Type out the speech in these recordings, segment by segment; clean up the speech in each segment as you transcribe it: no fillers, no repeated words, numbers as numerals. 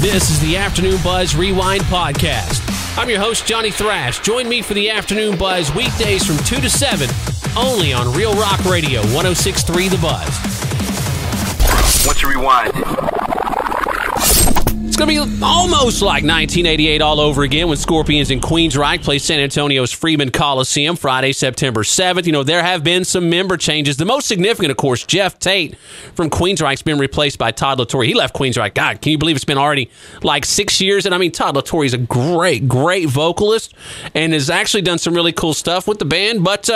This is the Afternoon Buzz Rewind Podcast. I'm your host, Johnny Thrash. Join me for the Afternoon Buzz weekdays from 2 to 7, only on Real Rock Radio, 106.3 The Buzz. What's your rewind? It's going to be almost like 1988 all over again when Scorpions and Queensryche play San Antonio's Freeman Coliseum Friday, September 7th. You know, there have been some member changes. The most significant, of course, Jeff Tate from Queensryche's been replaced by Todd La Torre. He left Queensryche. God, can you believe it's been already like 6 years? And I mean, Todd La Torre is a great, great vocalist and has actually done some really cool stuff with the band. But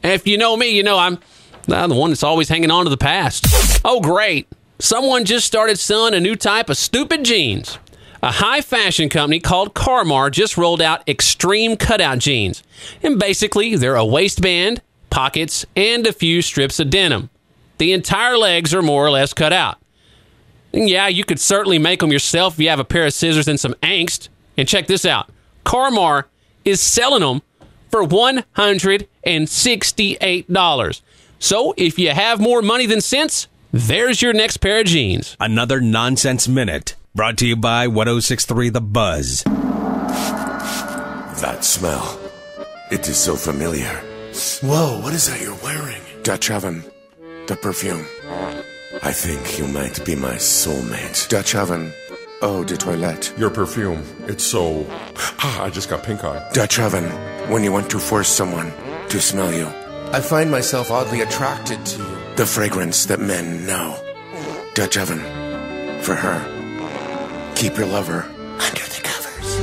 if you know me, you know I'm the one that's always hanging on to the past. Oh, great. Someone just started selling a new type of stupid jeans. A high fashion company called Carmar just rolled out extreme cutout jeans. And basically, they're a waistband, pockets, and a few strips of denim. The entire legs are more or less cut out. And yeah, you could certainly make them yourself if you have a pair of scissors and some angst. And check this out. Carmar is selling them for $168. So if you have more money than sense, there's your next pair of jeans. Another Nonsense Minute, brought to you by 106.3 The Buzz. That smell. It is so familiar. Whoa, what is that you're wearing? Dutch oven. The perfume. I think you might be my soulmate. Dutch oven. Eau de toilette. Your perfume. It's so... I just got pink eye. Dutch oven. When you want to force someone to smell you. I find myself oddly attracted to you. The fragrance that men know. Dutch oven. For her. Keep your lover under the covers.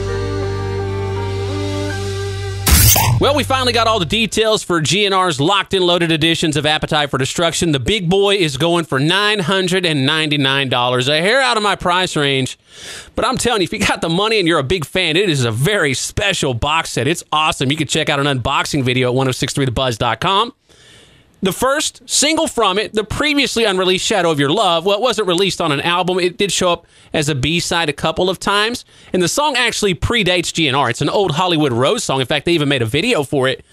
Well, we finally got all the details for GNR's locked and loaded editions of Appetite for Destruction. The big boy is going for $999. A hair out of my price range. But I'm telling you, if you got the money and you're a big fan, it is a very special box set. It's awesome. You can check out an unboxing video at 1063thebuzz.com. The first single from it, the previously unreleased Shadow of Your Love, well, it wasn't released on an album. It did show up as a B-side a couple of times. And the song actually predates GNR. It's an old Hollywood Rose song. In fact, they even made a video for it.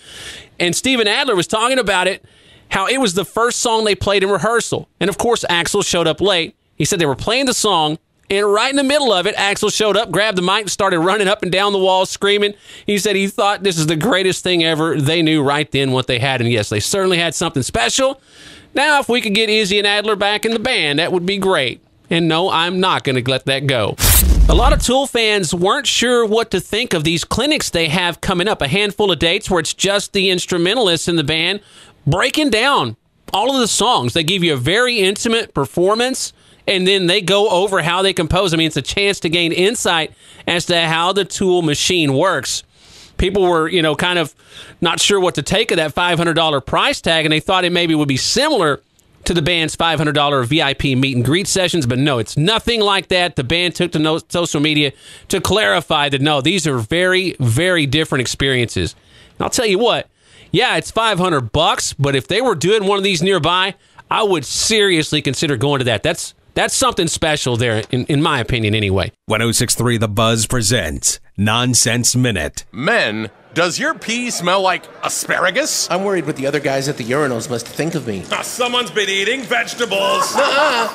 And Steven Adler was talking about it, how it was the first song they played in rehearsal. And, of course, Axl showed up late. He said they were playing the song, and right in the middle of it, Axl showed up, grabbed the mic, and started running up and down the wall screaming. He said he thought this is the greatest thing ever. They knew right then what they had, and yes, they certainly had something special. Now, if we could get Izzy and Adler back in the band, that would be great. And no, I'm not going to let that go. A lot of Tool fans weren't sure what to think of these clinics they have coming up. A handful of dates where it's just the instrumentalists in the band breaking down all of the songs. They give you a very intimate performance, and then they go over how they compose. I mean, it's a chance to gain insight as to how the Tool machine works. People were, kind of not sure what to take of that $500 price tag, and they thought it maybe would be similar to the band's $500 VIP meet and greet sessions, but no, it's nothing like that. The band took to social media to clarify that, no, these are very, very different experiences. And I'll tell you what, yeah, it's $500, but if they were doing one of these nearby, I would seriously consider going to that. That's something special there, in my opinion, anyway. 106.3 The Buzz presents Nonsense Minute. Men, does your pee smell like asparagus? I'm worried what the other guys at the urinals must think of me. Someone's been eating vegetables.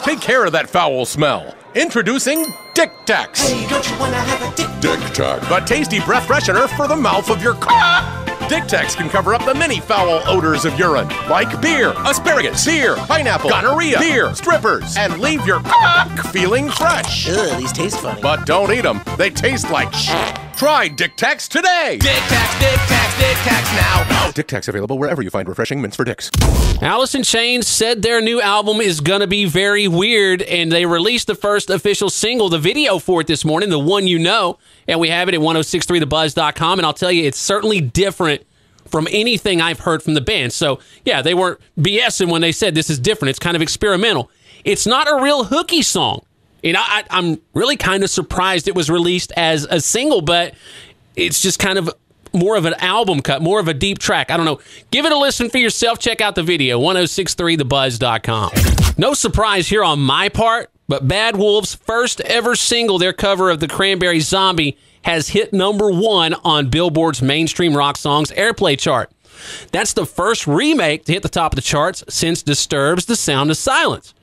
Take care of that foul smell. Introducing Dick Tacs. Hey, don't you wanna have a dick? Dick Tac. The tasty breath freshener for the mouth of your car. Dick Tacs can cover up the many foul odors of urine, like beer, asparagus, beer, pineapple, gonorrhea, beer, strippers, and leave your cock feeling fresh. Ugh, these taste funny. But don't eat them. They taste like shit. Try Dick Tacs today. Dick Tacs, Dick Tacs, Dick Tacs now. Dick Tacs available wherever you find refreshing mints for dicks. Alice in Chains said their new album is going to be very weird, and they released the first official single, the video for it this morning, the one you know, and we have it at 1063thebuzz.com, and I'll tell you, it's certainly different from anything I've heard from the band. So, yeah, they weren't BSing when they said this is different. It's kind of experimental. It's not a real hooky song. And I'm really kind of surprised it was released as a single, but it's just kind of more of an album cut, more of a deep track. I don't know. Give it a listen for yourself. Check out the video, 1063thebuzz.com. No surprise here on my part, but Bad Wolves' first ever single, their cover of the Cranberries Zombie, has hit #1 on Billboard's mainstream rock songs airplay chart. That's the first remake to hit the top of the charts since Disturbed's The Sound of Silence.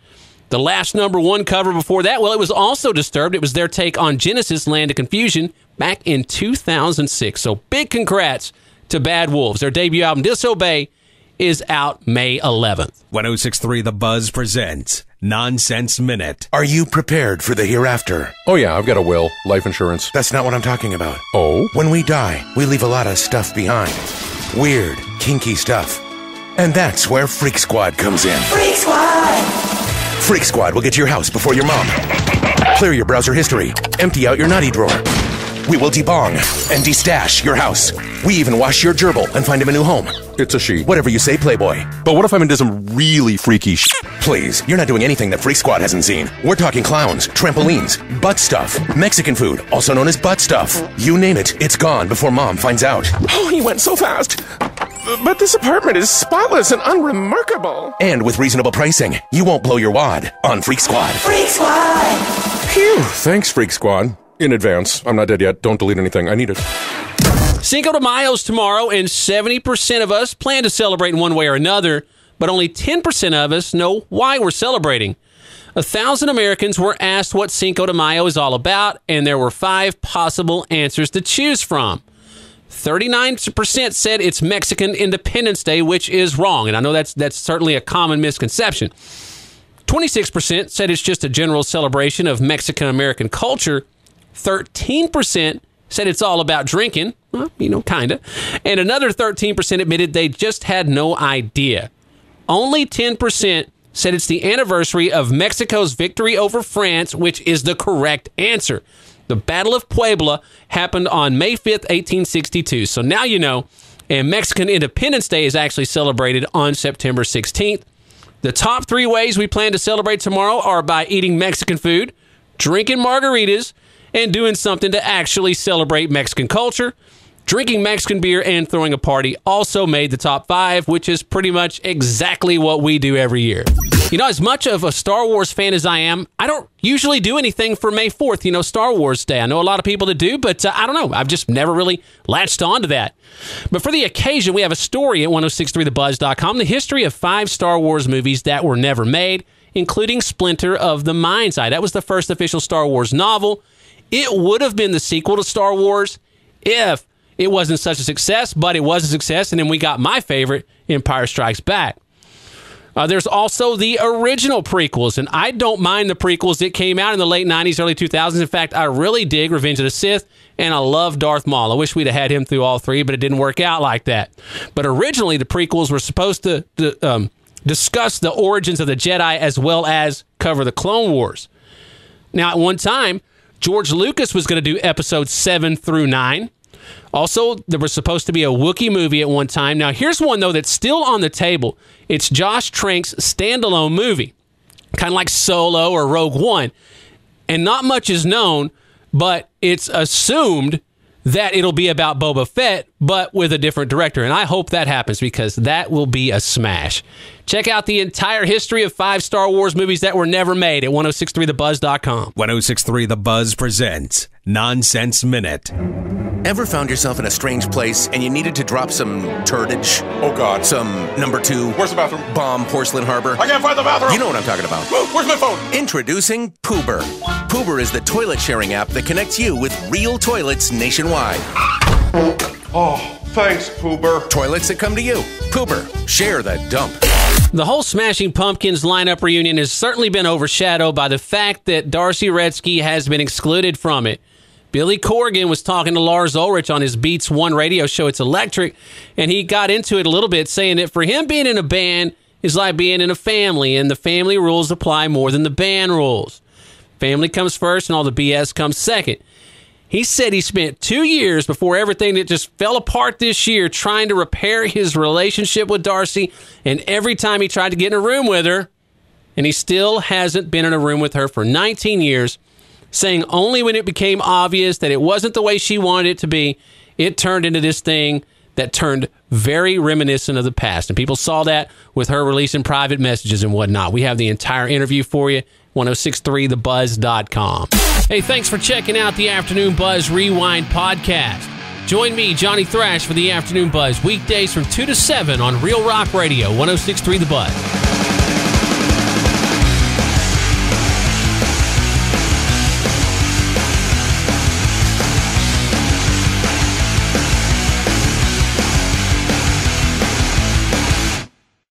The last #1 cover before that, well, it was also Disturbed. It was their take on Genesis' Land of Confusion back in 2006. So big congrats to Bad Wolves. Their debut album, Disobey, is out May 11th. 106.3 The Buzz presents Nonsense Minute. Are you prepared for the hereafter? Oh, yeah, I've got a will. Life insurance. That's not what I'm talking about. Oh? When we die, we leave a lot of stuff behind. Weird, kinky stuff. And that's where Freak Squad comes in. Freak Squad! Freak Squad will get to your house before your mom. Clear your browser history. Empty out your naughty drawer. We will debong and destash your house. We even wash your gerbil and find him a new home. It's a she. Whatever you say, Playboy. But what if I'm into some really freaky Please, you're not doing anything that Freak Squad hasn't seen. We're talking clowns, trampolines, butt stuff, Mexican food, also known as butt stuff. You name it, it's gone before Mom finds out. Oh, he went so fast. But this apartment is spotless and unremarkable. And with reasonable pricing, you won't blow your wad on Freak Squad. Freak Squad! Phew, thanks, Freak Squad. In advance. I'm not dead yet. Don't delete anything. I need it. Cinco de Mayo's tomorrow, and 70% of us plan to celebrate in one way or another, but only 10% of us know why we're celebrating. 1,000 Americans were asked what Cinco de Mayo is all about, and there were 5 possible answers to choose from. 39% said it's Mexican Independence Day, which is wrong, and I know that's certainly a common misconception. 26% said it's just a general celebration of Mexican-American culture. 13% said it's all about drinking. Well, kind of. And another 13% admitted they just had no idea. Only 10% said it's the anniversary of Mexico's victory over France, which is the correct answer. The Battle of Puebla happened on May 5th, 1862. So now you know. And Mexican Independence Day is actually celebrated on September 16th. The top 3 ways we plan to celebrate tomorrow are by eating Mexican food, drinking margaritas, and doing something to actually celebrate Mexican culture. Drinking Mexican beer and throwing a party also made the top 5, which is pretty much exactly what we do every year. As much of a Star Wars fan as I am, I don't usually do anything for May 4th, Star Wars Day. I know a lot of people that do, but I don't know. I've just never really latched on to that. But for the occasion, we have a story at 1063thebuzz.com, the history of 5 Star Wars movies that were never made, including Splinter of the Mind's Eye. That was the first official Star Wars novel. It would have been the sequel to Star Wars if it wasn't such a success, but it was a success, and then we got my favorite, Empire Strikes Back. There's also the original prequels, and I don't mind the prequels that came out in the late 90s, early 2000s. In fact, I really dig Revenge of the Sith, and I love Darth Maul. I wish we'd have had him through all 3, but it didn't work out like that. But originally, the prequels were supposed to discuss the origins of the Jedi as well as cover the Clone Wars. Now, at one time, George Lucas was going to do episodes 7 through 9. Also, there was supposed to be a Wookiee movie at one time. Now, here's one, though, that's still on the table. It's Josh Trank's standalone movie, kind of like Solo or Rogue One. And not much is known, but it's assumed that it'll be about Boba Fett, but with a different director. And I hope that happens because that will be a smash. Check out the entire history of 5 Star Wars movies that were never made at 1063thebuzz.com. 106.3 The Buzz presents Nonsense Minute. Ever found yourself in a strange place and you needed to drop some turdage? Oh, God. Some number 2 Where's the bathroom? bomb porcelain harbor? I can't find the bathroom! You know what I'm talking about. Where's my phone? Introducing Poober. Poober is the toilet sharing app that connects you with real toilets nationwide. Oh, thanks, Poober. Toilets that come to you. Poober. Share the dump. The whole Smashing Pumpkins lineup reunion has certainly been overshadowed by the fact that D'Arcy Wretzy has been excluded from it. Billy Corgan was talking to Lars Ulrich on his Beats One radio show, It's Electric, and he got into it a little bit, saying that for him, being in a band is like being in a family, and the family rules apply more than the band rules. Family comes first, and all the BS comes second. He said he spent 2 years before everything that just fell apart this year trying to repair his relationship with D'Arcy, and every time he tried to get in a room with her, and he still hasn't been in a room with her for 19 years, saying only when it became obvious that it wasn't the way she wanted it to be, it turned into this thing that turned very reminiscent of the past. And people saw that with her releasing private messages and whatnot. We have the entire interview for you, 1063thebuzz.com. Hey, thanks for checking out the Afternoon Buzz Rewind podcast. Join me, Johnny Thrash, for the Afternoon Buzz, weekdays from 2 to 7 on Real Rock Radio, 1063 The Buzz.